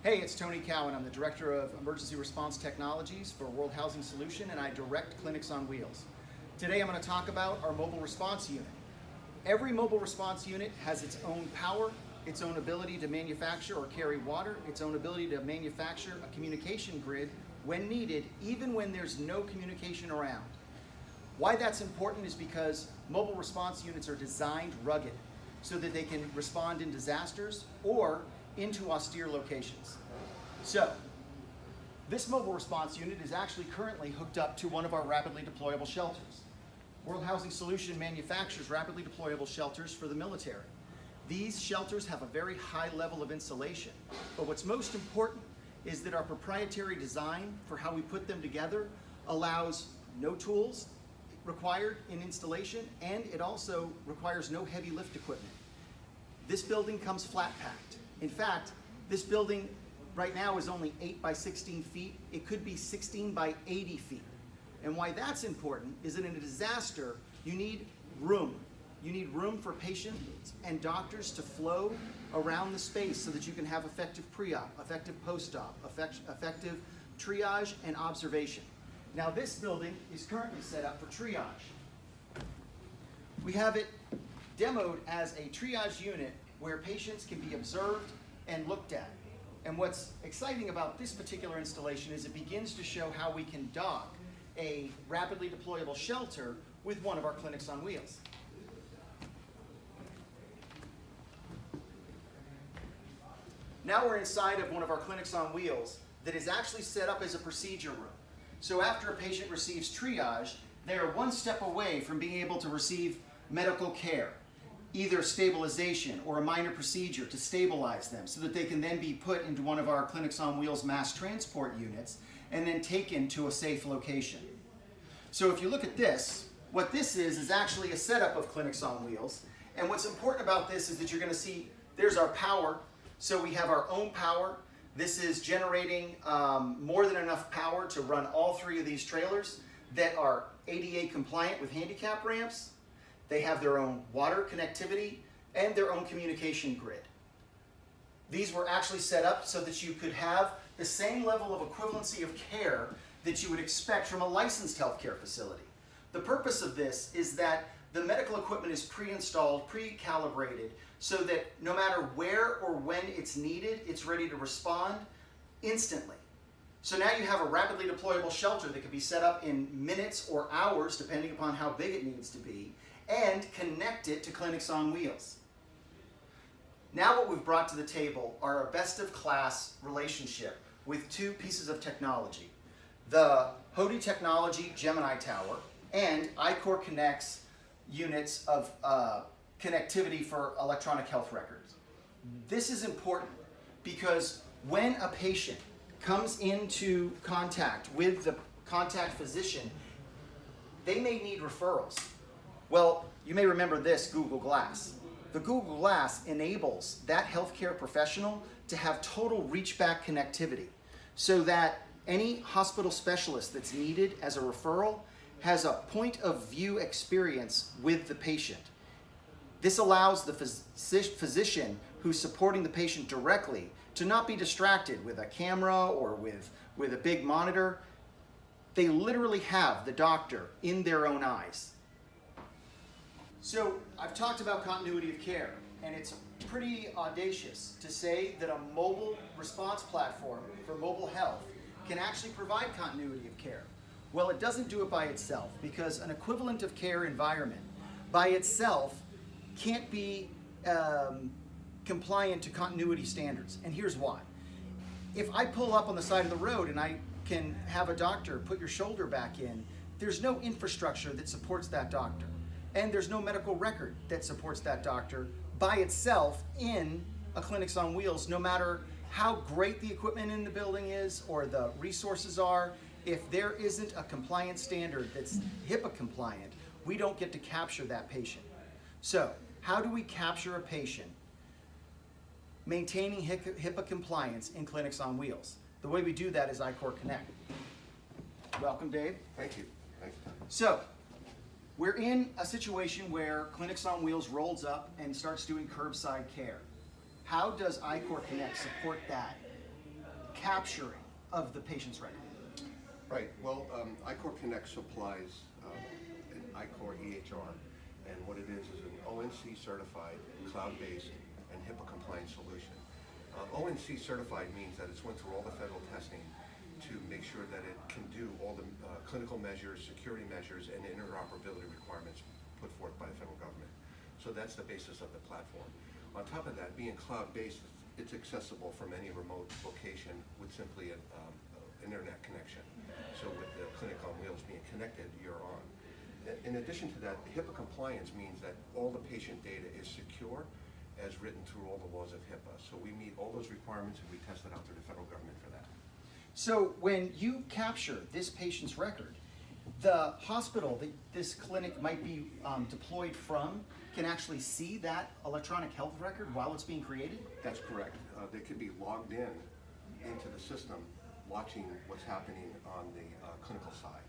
Hey, it's Tony Cowan. I'm the Director of Emergency Response Technologies for World Housing Solution, and I direct Clinics on Wheels. Today I'm going to talk about our mobile response unit. Every mobile response unit has its own power, its own ability to manufacture or carry water, its own ability to manufacture a communication grid when needed, even when there's no communication around. Why that's important is because mobile response units are designed rugged so that they can respond in disasters or into austere locations. So, this mobile response unit is actually currently hooked up to one of our rapidly deployable shelters. World Housing Solution manufactures rapidly deployable shelters for the military. These shelters have a very high level of insulation, but what's most important is that our proprietary design for how we put them together allows no tools required in installation, and it also requires no heavy lift equipment. This building comes flat packed. In fact, this building right now is only 8 by 16 feet. It could be 16 by 80 feet. And why that's important is that in a disaster, you need room. You need room for patients and doctors to flow around the space so that you can have effective pre-op, effective post-op, effective triage and observation. Now this building is currently set up for triage. We have it demoed as a triage unit where patients can be observed and looked at. And what's exciting about this particular installation is it begins to show how we can dock a rapidly deployable shelter with one of our Clinics on Wheels. Now we're inside of one of our Clinics on Wheels that is actually set up as a procedure room. So after a patient receives triage, they are one step away from being able to receive medical care, either stabilization or a minor procedure to stabilize them so that they can then be put into one of our Clinics on Wheels mass transport units and then taken to a safe location. So if you look at this, what this is actually a setup of Clinics on Wheels. And what's important about this is that you're going to see there's our power. So we have our own power. This is generating more than enough power to run all three of these trailers that are ADA compliant with handicap ramps. They have their own water connectivity and their own communication grid. These were actually set up so that you could have the same level of equivalency of care that you would expect from a licensed healthcare facility. The purpose of this is that the medical equipment is pre-installed, pre-calibrated, so that no matter where or when it's needed, it's ready to respond instantly. So now you have a rapidly deployable shelter that can be set up in minutes or hours, depending upon how big it needs to be, and connect it to Clinics on Wheels. Now what we've brought to the table are a best-of-class relationship with two pieces of technology. The Hodei Technology Gemini Tower and iCore Connect's units of connectivity for electronic health records. This is important because when a patient comes into contact with the contact physician, they may need referrals. Well, you may remember this Google Glass. The Google Glass enables that healthcare professional to have total reach-back connectivity so that any hospital specialist that's needed as a referral has a point of view experience with the patient. This allows the physician who's supporting the patient directly to not be distracted with a camera or with a big monitor. They literally have the doctor in their own eyes. So I've talked about continuity of care, and it's pretty audacious to say that a mobile response platform for mobile health can actually provide continuity of care. Well, it doesn't do it by itself, because an equivalent of care environment by itself can't be compliant to continuity standards, and here's why. If I pull up on the side of the road and I can have a doctor put your shoulder back in, there's no infrastructure that supports that doctor. And there's no medical record that supports that doctor by itself in a Clinics on Wheels, no matter how great the equipment in the building is or the resources are. If there isn't a compliance standard that's HIPAA compliant, we don't get to capture that patient. So, how do we capture a patient maintaining HIPAA compliance in Clinics on Wheels? The way we do that is iCore Connect. Welcome, Dave. Thank you. Thank you. So, we're in a situation where Clinics on Wheels rolls up and starts doing curbside care. How does iCore Connect support that? capturing of the patient's record? Right. Well, iCore Connect supplies an iCore EHR, and what it is an ONC certified, cloud-based, and HIPAA compliant solution. ONC certified means that it's went through all the federal testing to make sure that it can do all the clinical measures, security measures, and interoperability requirements put forth by the federal government. So that's the basis of the platform. On top of that, being cloud-based, it's accessible from any remote location with simply an internet connection. So with the clinic on wheels being connected, you're on. In addition to that, HIPAA compliance means that all the patient data is secure as written through all the laws of HIPAA. So we meet all those requirements and we test it out through the federal government for that. So when you capture this patient's record, the hospital that this clinic might be deployed from can actually see that electronic health record while it's being created? That's correct. They could be logged in into the system watching what's happening on the clinical side.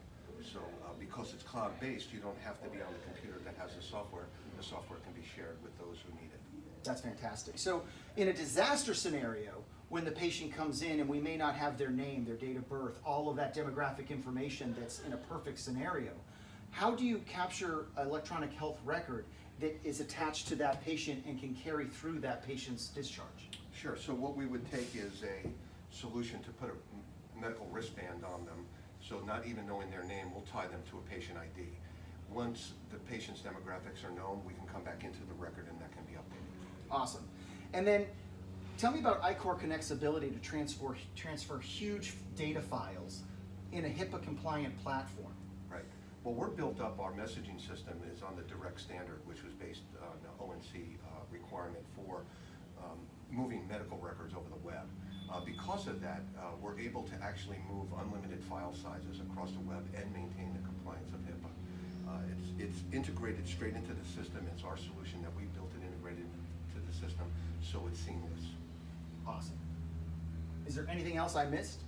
So because it's cloud-based, you don't have to be on the computer that has the software. The software can be shared with those who need it. That's fantastic. So in a disaster scenario, when the patient comes in and we may not have their name, their date of birth, all of that demographic information that's in a perfect scenario, how do you capture an electronic health record that is attached to that patient and can carry through that patient's discharge? Sure. So what we would take is a solution to put a medical wristband on them. So not even knowing their name, we'll tie them to a patient ID. Once the patient's demographics are known, we can come back into the record and that can be updated. Awesome. And then tell me about iCore Connect's ability to transfer huge data files in a HIPAA compliant platform. Right. Well, we're built up, our messaging system is on the direct standard, which was based on the ONC requirement for moving medical records over the web. Because of that, we're able to actually move unlimited file sizes across the web and maintain the compliance of HIPAA. It's integrated straight into the system. It's our solution that we built and integrated to the system, so it's seamless. Awesome. Is there anything else I missed?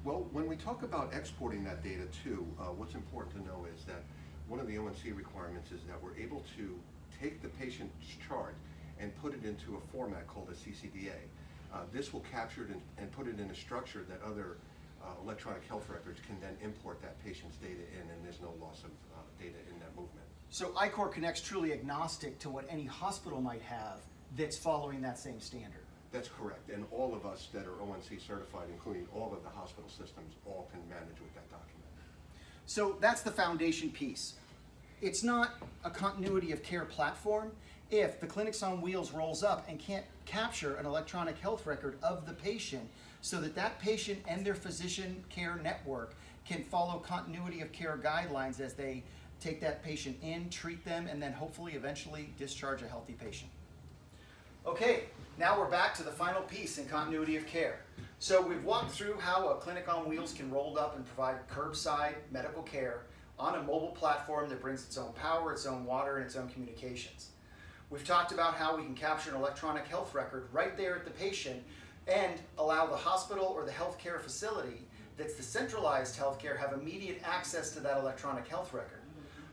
Well, when we talk about exporting that data too, what's important to know is that one of the ONC requirements is that we're able to take the patient's chart and put it into a format called a CCDA. This will capture it and put it in a structure that other electronic health records can then import that patient's data in, and there's no loss of data in that movement. So iCore Connect's truly agnostic to what any hospital might have that's following that same standard. That's correct, and all of us that are ONC certified, including all of the hospital systems, all can manage with that document. So that's the foundation piece. It's not a continuity of care platform if the Clinics on Wheels rolls up and can't capture an electronic health record of the patient so that that patient and their physician care network can follow continuity of care guidelines as they take that patient in, treat them, and then hopefully eventually discharge a healthy patient. Okay, now we're back to the final piece in continuity of care. So we've walked through how a Clinic on Wheels can roll up and provide curbside medical care on a mobile platform that brings its own power, its own water, and its own communications. We've talked about how we can capture an electronic health record right there at the patient and allow the hospital or the healthcare facility that's the centralized healthcare have immediate access to that electronic health record.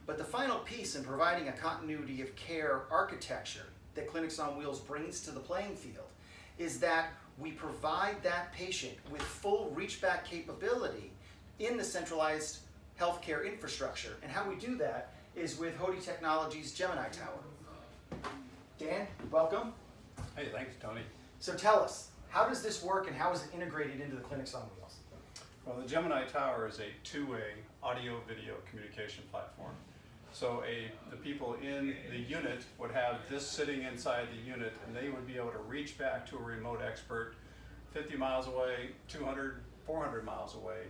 But the final piece in providing a continuity of care architecture that Clinics on Wheels brings to the playing field is that we provide that patient with full reach-back capability in the centralized healthcare infrastructure. And how we do that is with Hodei Technologies' Gemini Tower. Dan, welcome. Hey, thanks, Tony. So tell us, how does this work and how is it integrated into the Clinics on Wheels? Well, the Gemini Tower is a two-way audio-video communication platform. So the people in the unit would have this sitting inside the unit, and they would be able to reach back to a remote expert 50 miles away, 200, 400 miles away,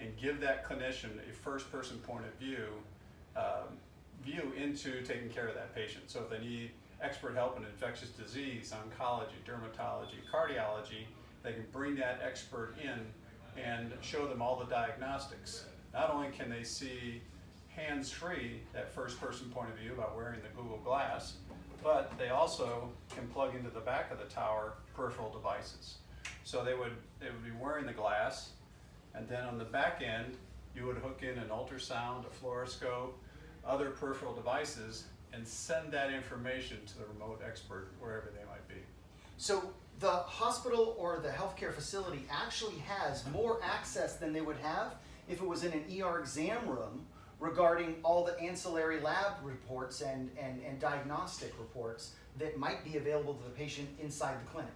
and give that clinician a first-person point of view into taking care of that patient. So if they need expert help in infectious disease, oncology, dermatology, cardiology, they can bring that expert in and show them all the diagnostics. Not only can they see hands-free that first-person point of view by wearing the Google Glass, but they also can plug into the back of the tower peripheral devices. So they would be wearing the glass, and then on the back end, you would hook in an ultrasound, a fluoroscope, other peripheral devices, and send that information to the remote expert wherever they might be. So the hospital or the healthcare facility actually has more access than they would have if it was in an ER exam room regarding all the ancillary lab reports and diagnostic reports that might be available to the patient inside the clinic.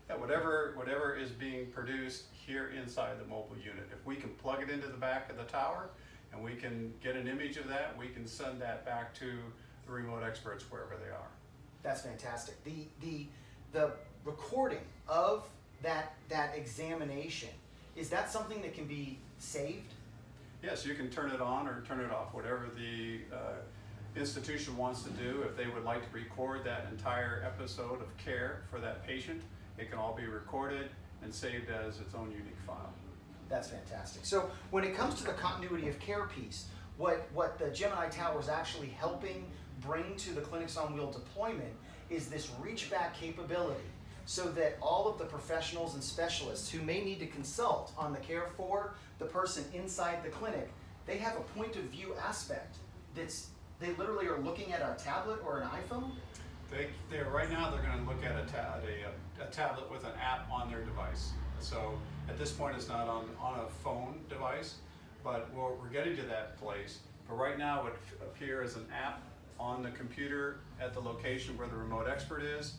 Yeah, whatever is being produced here inside the mobile unit, if we can plug it into the back of the tower and we can get an image of that, we can send that back to the remote experts wherever they are. That's fantastic. The recording of that examination, is that something that can be saved? Yes, you can turn it on or turn it off, whatever the institution wants to do. If they would like to record that entire episode of care for that patient, it can all be recorded and saved as its own unique file. That's fantastic. So when it comes to the continuity of care piece, what the Gemini Tower is actually helping bring to the Clinics on Wheel deployment is this reach back capability, so that all of the professionals and specialists who may need to consult on the care for the person inside the clinic, they have a point of view aspect they literally are looking at a tablet or an iPhone. Right now they're going to look at a tablet with an app on their device. So at this point it's not on a phone device, but we're getting to that place. But right now it would appear as an app on the computer at the location where the remote expert is.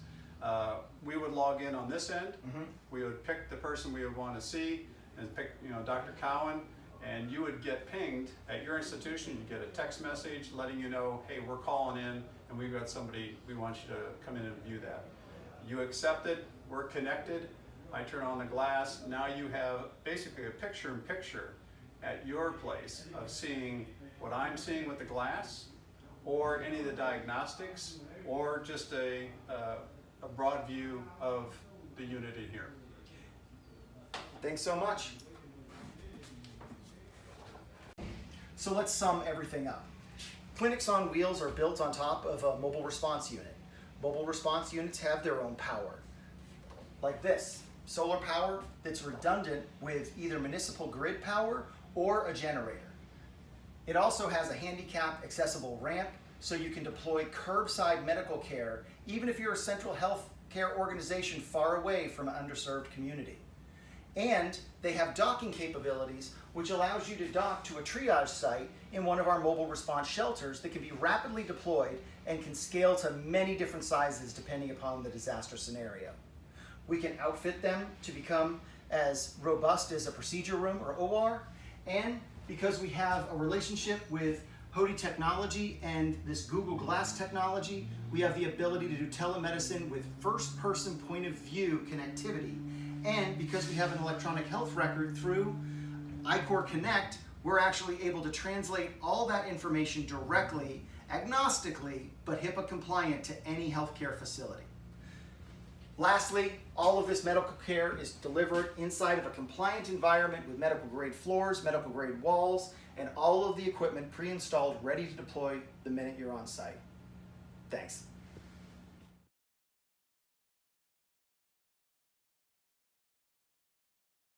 We would log in on this end. Mm-hmm. We would pick the person we would want to see and pick, Dr. Cowan, and you would get pinged at your institution. You get a text message letting you know, hey, we're calling in and we've got somebody, we want you to come in and view that. You accept it, we're connected, I turn on the glass. Now you have basically a picture-in-picture at your place of seeing what I'm seeing with the glass, or any of the diagnostics, or just a broad view of the unit in here. Thanks so much. So let's sum everything up. Clinics on Wheels are built on top of a mobile response unit. Mobile response units have their own power, like this, solar power that's redundant with either municipal grid power or a generator. It also has a handicap accessible ramp, so you can deploy curbside medical care even if you're a central health care organization far away from an underserved community. And they have docking capabilities, which allows you to dock to a triage site in one of our mobile response shelters that can be rapidly deployed and can scale to many different sizes depending upon the disaster scenario. We can outfit them to become as robust as a procedure room or OR, and because we have a relationship with Hodei Technology and this Google Glass technology, we have the ability to do telemedicine with first-person point of view connectivity. And because we have an electronic health record through iCore Connect, we're actually able to translate all that information directly, agnostically, but HIPAA compliant to any healthcare facility. Lastly, all of this medical care is delivered inside of a compliant environment with medical grade floors, medical grade walls, and all of the equipment pre-installed ready to deploy the minute you're on site. Thanks.